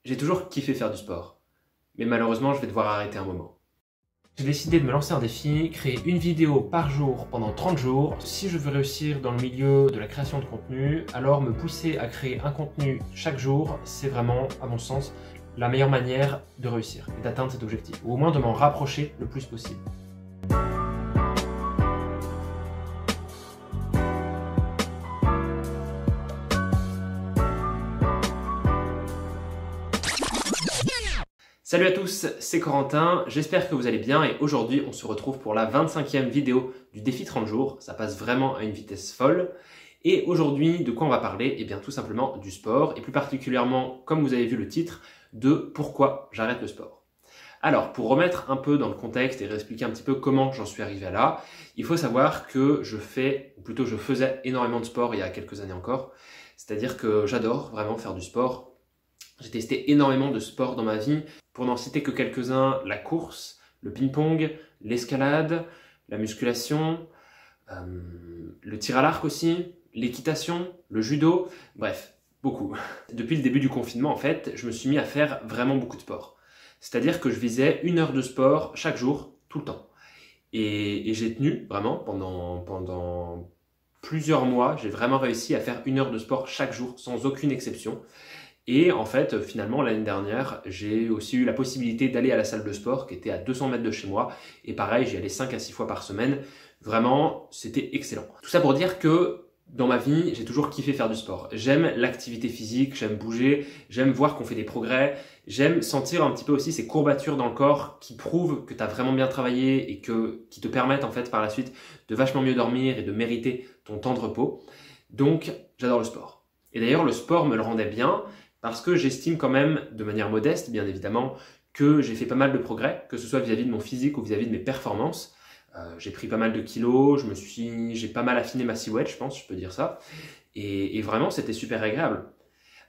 J'ai toujours kiffé faire du sport, mais malheureusement je vais devoir arrêter un moment. J'ai décidé de me lancer un défi, créer une vidéo par jour pendant 30 jours. Si je veux réussir dans le milieu de la création de contenu, alors me pousser à créer un contenu chaque jour, c'est vraiment, à mon sens, la meilleure manière de réussir et d'atteindre cet objectif, ou au moins de m'en rapprocher le plus possible. Salut à tous, c'est Corentin, j'espère que vous allez bien et aujourd'hui on se retrouve pour la 25e vidéo du défi 30 jours. Ça passe vraiment à une vitesse folle. Et aujourd'hui, de quoi on va parler? Eh bien tout simplement du sport et plus particulièrement, comme vous avez vu le titre, de pourquoi j'arrête le sport. Alors, pour remettre un peu dans le contexte et réexpliquer un petit peu comment j'en suis arrivé à là, il faut savoir que je faisais énormément de sport il y a quelques années encore. C'est-à-dire que j'adore vraiment faire du sport. J'ai testé énormément de sports dans ma vie. Pour n'en citer que quelques-uns, la course, le ping-pong, l'escalade, la musculation, le tir à l'arc aussi, l'équitation, le judo, bref, beaucoup. Depuis le début du confinement, en fait, je me suis mis à faire vraiment beaucoup de sport. C'est-à-dire que je visais 1 heure de sport chaque jour, tout le temps. Et j'ai tenu vraiment pendant plusieurs mois, j'ai vraiment réussi à faire 1 heure de sport chaque jour, sans aucune exception. Et en fait, finalement, l'année dernière, j'ai aussi eu la possibilité d'aller à la salle de sport qui était à 200 mètres de chez moi. Et pareil, j'y allais 5 à 6 fois par semaine. Vraiment, c'était excellent. Tout ça pour dire que dans ma vie, j'ai toujours kiffé faire du sport. J'aime l'activité physique, j'aime bouger, j'aime voir qu'on fait des progrès. J'aime sentir un petit peu aussi ces courbatures dans le corps qui prouvent que tu as vraiment bien travaillé et qui te permettent en fait par la suite de vachement mieux dormir et de mériter ton temps de repos. Donc, j'adore le sport. Et d'ailleurs, le sport me le rendait bien. Parce que j'estime quand même, de manière modeste bien évidemment, que j'ai fait pas mal de progrès, que ce soit vis-à-vis de mon physique ou vis-à-vis de mes performances. J'ai pris pas mal de kilos, j'ai pas mal affiné ma silhouette, je pense, je peux dire ça. Et vraiment, c'était super agréable.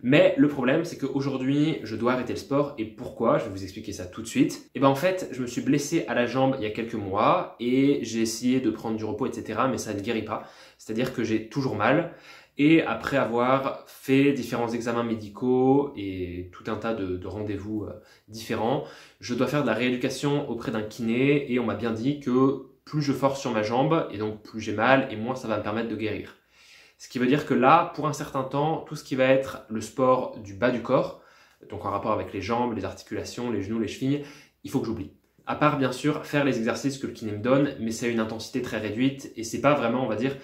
Mais le problème, c'est qu'aujourd'hui, je dois arrêter le sport. Et pourquoi? Je vais vous expliquer ça tout de suite. Et ben en fait, je me suis blessé à la jambe il y a quelques mois et j'ai essayé de prendre du repos, etc. Mais ça ne guérit pas. C'est-à-dire que j'ai toujours mal. Et après avoir fait différents examens médicaux et tout un tas de rendez-vous différents, je dois faire de la rééducation auprès d'un kiné et on m'a bien dit que plus je force sur ma jambe et donc plus j'ai mal et moins ça va me permettre de guérir. Ce qui veut dire que là, pour un certain temps, tout ce qui va être le sport du bas du corps, donc en rapport avec les jambes, les articulations, les genoux, les chevilles, il faut que j'oublie. À part bien sûr faire les exercices que le kiné me donne, mais c'est à une intensité très réduite et c'est pas vraiment, on va dire,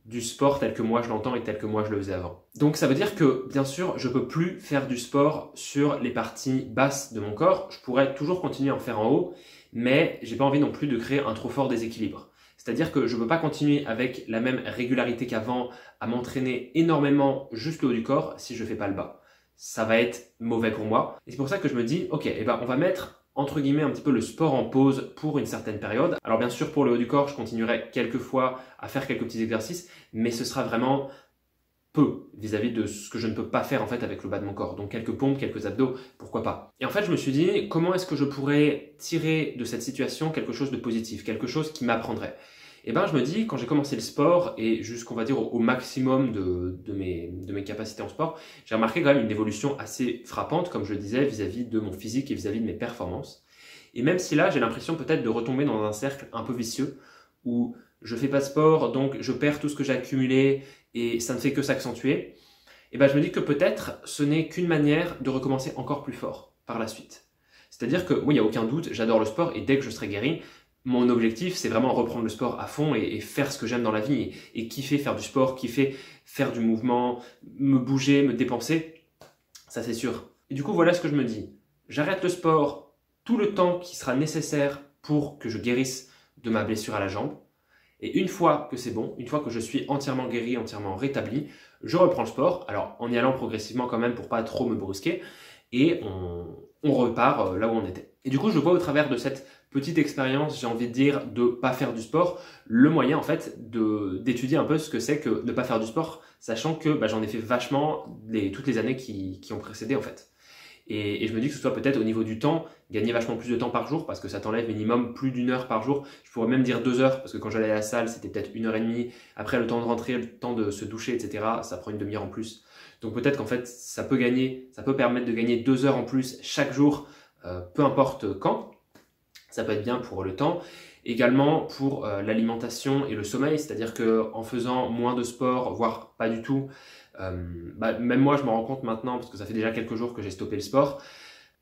du sport tel que moi je l'entends et tel que moi je le faisais avant. Donc ça veut dire que, bien sûr, je peux plus faire du sport sur les parties basses de mon corps. Je pourrais toujours continuer à en faire en haut, mais j'ai pas envie non plus de créer un trop fort déséquilibre. C'est-à-dire que je ne peux pas continuer avec la même régularité qu'avant à m'entraîner énormément juste le haut du corps si je fais pas le bas. Ça va être mauvais pour moi. Et c'est pour ça que je me dis, ok, on va mettre entre guillemets un petit peu le sport en pause pour une certaine période. Alors bien sûr pour le haut du corps, je continuerai quelques fois à faire quelques petits exercices, mais ce sera vraiment peu vis-à-vis de ce que je ne peux pas faire en fait avec le bas de mon corps. Donc quelques pompes, quelques abdos, pourquoi pas. Et en fait je me suis dit, comment est-ce que je pourrais tirer de cette situation quelque chose de positif, quelque chose qui m'apprendrait? Et je me dis, quand j'ai commencé le sport et jusqu'on va dire au maximum de mes capacités en sport, j'ai remarqué quand même une évolution assez frappante, comme je le disais, vis-à-vis de mon physique et vis-à-vis de mes performances. Et même si là, j'ai l'impression peut-être de retomber dans un cercle un peu vicieux, où je fais pas de sport, donc je perds tout ce que j'ai accumulé et ça ne fait que s'accentuer, et je me dis que peut-être ce n'est qu'une manière de recommencer encore plus fort par la suite. C'est-à-dire que, oui, il n'y a aucun doute, j'adore le sport et dès que je serai guéri, mon objectif, c'est vraiment reprendre le sport à fond et faire ce que j'aime dans la vie et kiffer faire du sport, kiffer faire du mouvement, me bouger, me dépenser, ça c'est sûr. Et du coup, voilà ce que je me dis. J'arrête le sport tout le temps qui sera nécessaire pour que je guérisse de ma blessure à la jambe. Et une fois que c'est bon, une fois que je suis entièrement guéri, entièrement rétabli, je reprends le sport. Alors, en y allant progressivement quand même pour pas trop me brusquer. Et on repart là où on était. Et du coup, je vois au travers de cette petite expérience, j'ai envie de dire, de pas faire du sport, le moyen en fait d'étudier un peu ce que c'est que ne pas faire du sport, sachant que j'en ai fait vachement toutes les années qui ont précédé en fait. Et je me dis que ce soit peut-être au niveau du temps, gagner vachement plus de temps par jour, parce que ça t'enlève minimum plus d'1 heure par jour. Je pourrais même dire 2 heures, parce que quand j'allais à la salle, c'était peut-être 1 heure et demie. Après, le temps de rentrer, le temps de se doucher, etc., ça prend une demi-heure en plus. Donc peut-être qu'en fait ça peut permettre de gagner 2 heures en plus chaque jour, peu importe quand. Ça peut être bien pour le temps. Également pour l'alimentation et le sommeil, c'est-à-dire qu'en faisant moins de sport, voire pas du tout, même moi je me rends compte maintenant, parce que ça fait déjà quelques jours que j'ai stoppé le sport,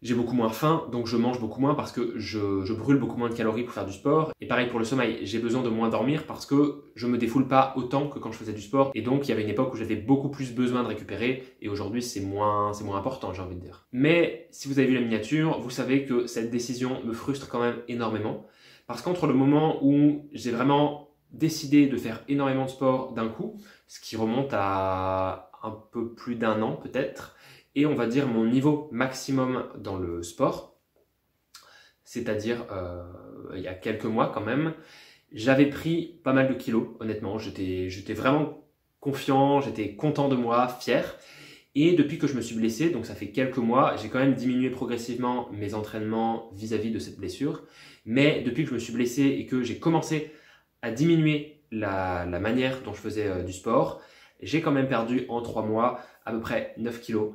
j'ai beaucoup moins faim, donc je mange beaucoup moins parce que je brûle beaucoup moins de calories pour faire du sport. Et pareil pour le sommeil, j'ai besoin de moins dormir parce que je me défoule pas autant que quand je faisais du sport. Et donc il y avait une époque où j'avais beaucoup plus besoin de récupérer et aujourd'hui c'est moins important, j'ai envie de dire. Mais si vous avez vu la miniature, vous savez que cette décision me frustre quand même énormément. Parce qu'entre le moment où j'ai vraiment décidé de faire énormément de sport d'un coup, ce qui remonte à un peu plus d'1 an peut-être, et on va dire mon niveau maximum dans le sport, c'est-à-dire il y a quelques mois quand même, j'avais pris pas mal de kilos, honnêtement, j'étais vraiment confiant, j'étais content de moi, fier. Et depuis que je me suis blessé, donc ça fait quelques mois, j'ai quand même diminué progressivement mes entraînements vis-à-vis de cette blessure. Mais depuis que je me suis blessé et que j'ai commencé à diminuer la manière dont je faisais du sport, j'ai quand même perdu en 3 mois à peu près 9 kilos.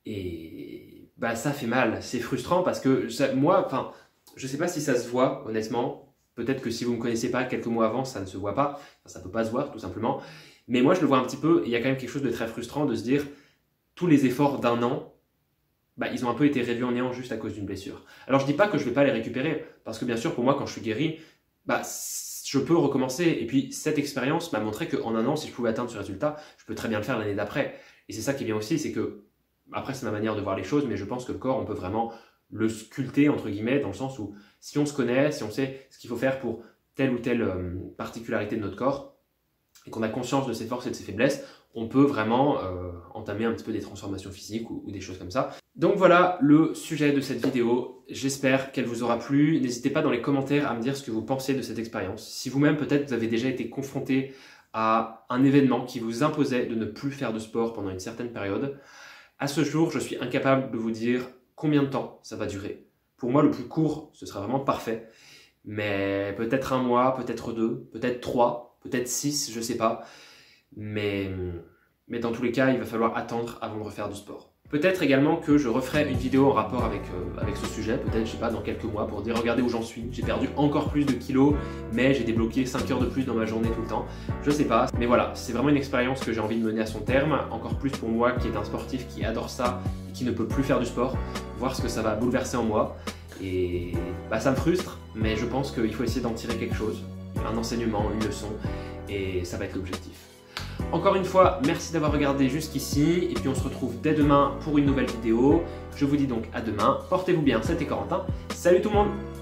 Et bah, ça fait mal, c'est frustrant parce que moi, je sais pas si ça se voit honnêtement. Peut-être que si vous ne me connaissez pas quelques mois avant, ça ne se voit pas. Enfin, ça peut pas se voir tout simplement. Mais moi, je le vois un petit peu et il y a quand même quelque chose de très frustrant de se dire tous les efforts d'1 an, ils ont un peu été réduits en néant juste à cause d'une blessure. Alors je dis pas que je vais pas les récupérer, parce que bien sûr pour moi quand je suis guéri, je peux recommencer. Et puis cette expérience m'a montré qu'en 1 an, si je pouvais atteindre ce résultat, je peux très bien le faire l'année d'après. Et c'est ça qui est bien aussi, c'est que, après c'est ma manière de voir les choses, mais je pense que le corps, on peut vraiment le sculpter entre guillemets, dans le sens où si on se connaît, si on sait ce qu'il faut faire pour telle ou telle particularité de notre corps, et qu'on a conscience de ses forces et de ses faiblesses, on peut vraiment entamer un petit peu des transformations physiques ou des choses comme ça. Donc voilà le sujet de cette vidéo, j'espère qu'elle vous aura plu. N'hésitez pas dans les commentaires à me dire ce que vous pensez de cette expérience. Si vous-même peut-être vous avez déjà été confronté à un événement qui vous imposait de ne plus faire de sport pendant une certaine période. À ce jour, je suis incapable de vous dire combien de temps ça va durer. Pour moi, le plus court, ce sera vraiment parfait. Mais peut-être 1 mois, peut-être 2, peut-être 3, peut-être 6, je sais pas. Mais dans tous les cas, il va falloir attendre avant de refaire du sport. Peut-être également que je referai une vidéo en rapport avec ce sujet, peut-être, je sais pas, dans quelques mois, pour dire regardez où j'en suis. J'ai perdu encore plus de kilos, mais j'ai débloqué 5 heures de plus dans ma journée tout le temps. Je sais pas, mais voilà, c'est vraiment une expérience que j'ai envie de mener à son terme. Encore plus pour moi qui est un sportif qui adore ça et qui ne peut plus faire du sport, voir ce que ça va bouleverser en moi. Et ça me frustre, mais je pense qu'il faut essayer d'en tirer quelque chose, un enseignement, une leçon, et ça va être l'objectif. Encore une fois, merci d'avoir regardé jusqu'ici, et puis on se retrouve dès demain pour une nouvelle vidéo. Je vous dis donc à demain, portez-vous bien, c'était Corentin, salut tout le monde!